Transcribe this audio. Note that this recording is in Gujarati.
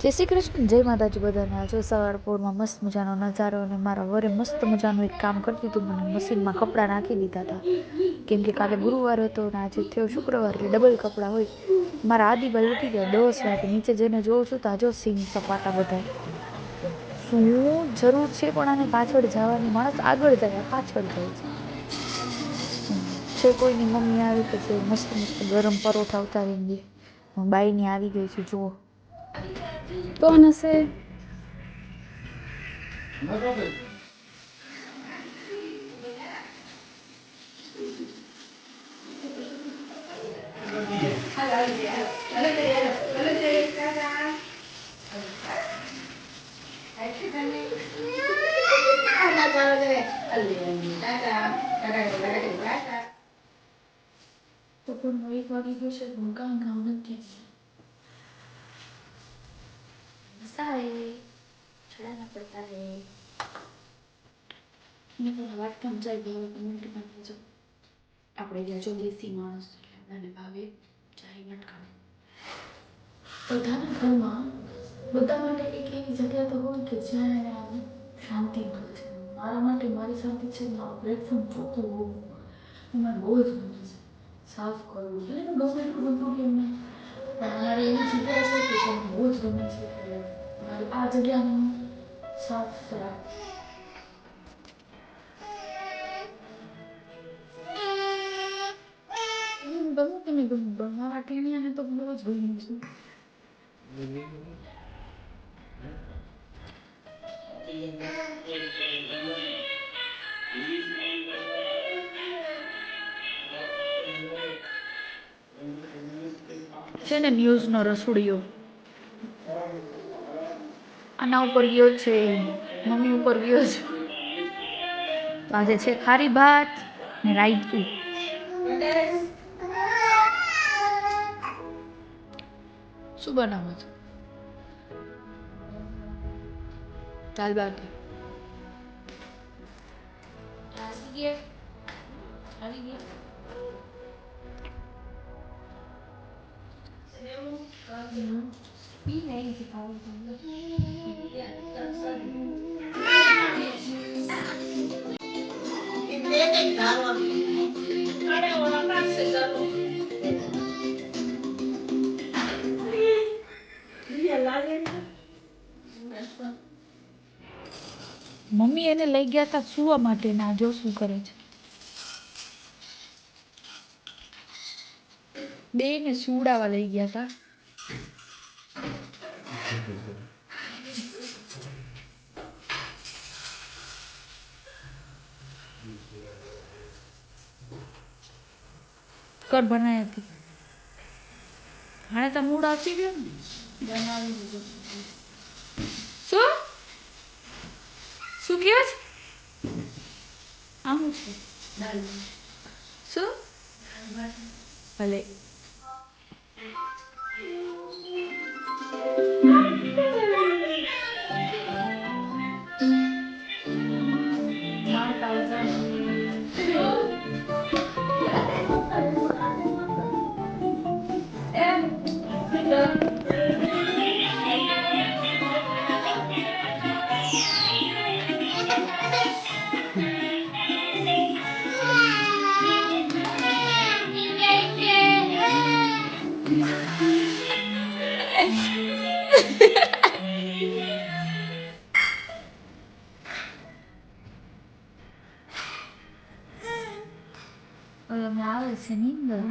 જય શ્રી કૃષ્ણ, જય માતાજી બધાને। જો સવાર પોરમાં મસ્ત મજાનો નજારો અને મારા વરે મસ્ત મજાનું એક કામ કરતી હતું। મને મશીનમાં કપડાં નાખી દીધા હતા કેમ કે કાલે ગુરુવાર હતો ને આજે થયો શુક્રવાર એટલે ડબલ કપડાં હોય। મારા આદિભાઈ ઉઠી ગયા 10 વાગે, નીચે જઈને જોઉં છું તો આજો સીન સપાટા બધા। શું જરૂર છે પણ આને પાછળ જવાની? માણસ આગળ જાય, પાછળ જાય છે। કોઈની મમ્મી આવી કે છે મસ્ત મસ્ત ગરમ પરોઠા ઉતારીને દે। બાઈની આવી ગઈ છે, જુઓ કોણ હશે? બપોરનો 1 વાગી ગયો છે, હું કામ નથી। સાહેબ ચડાના પડતા હે। મેં તો વાત કામ જાય ભાવે કમ્યુનિટી માં જો આપણે જ્યાં જો દેશી માણસ અને ભાવે ચાય મટકા બધાના ઘરમાં બધા માટે એક એવી જગ્યા તો હોય કે જ્યાં એને આમ શાંતિ મળે છે। મારા માટે મારી શાંતિ છે મારું પ્લેટફોર્મ ચોખ્ખું હોવું, મને બહુ જ ગમે છે। સાફ કરવું એટલે ગમે એટલું બધું કેમ નહીં, પણ મારે એવી જગ્યા છે કે મને બહુ જ ગમે છે કે મારી આ જગ્યાનું સાફ રાખ। ગમે કે નહીં ગમે, મારા ટીણીયાને તો બહુ જ ગમે છે। છે ને ન્યૂઝનો રસોડિયો આના ઉપર ગયો છે, મમ્મી ઉપર ગયો છે। આજે છે ખારી ભાત ને રાયતું। શું બનાવો છો? દાલ બાટી આવી ગયા। પી નહીં ખાવું મમ્મી એને લઈ ગયા હતા સુવા માટે, ના જો શું કરે છે। બે ને સુવડાવવા લઈ ગયા હતા। કર બનાવી હતી હાણે તો મૂડ આપી ગયો ને બનાવી દીધું। શું શું કહે છે? આમ છે શું ભલે આવે છે નીંદર।